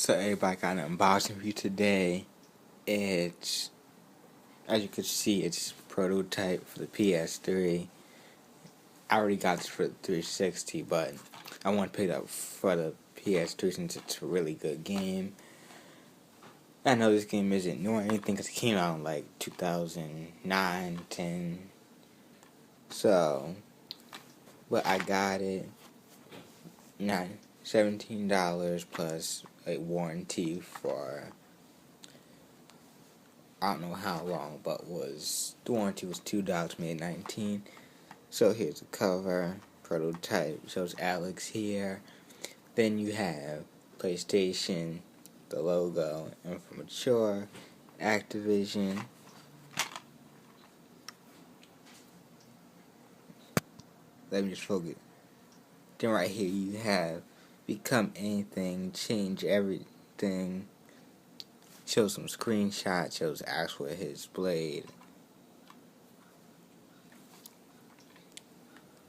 So everybody got an unboxing for you today. It's, as you can see, it's prototype for the ps3. I already got this for the 360, but I want to pick it up for the ps3 since it's a really good game. I know this game isn't new or anything because it came out in like 2009, 10. So, but I got it. $17 plus a warranty for I don't know how long, but the warranty was $2, made $19. So here's the cover, prototype, shows Alex here. Then you have PlayStation, the logo, and for mature, Activision. Let me just focus. Then right here you have Become Anything, Change Everything. Shows some screenshots, shows actually his blade.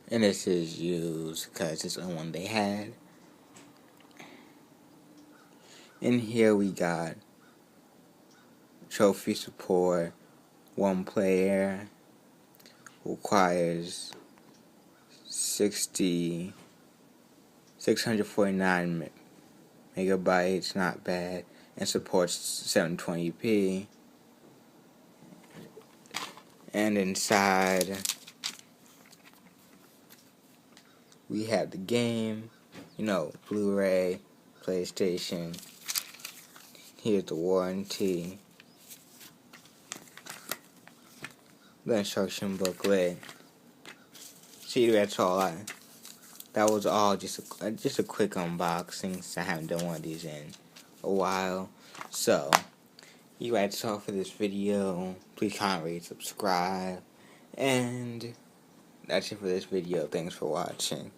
And this is used because it's the only one they had. In here we got trophy support, one player, requires 649 megabytes, not bad, and supports 720p. And inside we have the game, Blu-ray, PlayStation. Here's the warranty, the instruction booklet. See, that's all. That was all just a quick unboxing, since I haven't done one of these in a while. So, that's all for this video. Please comment, rate, subscribe, and that's it for this video. Thanks for watching.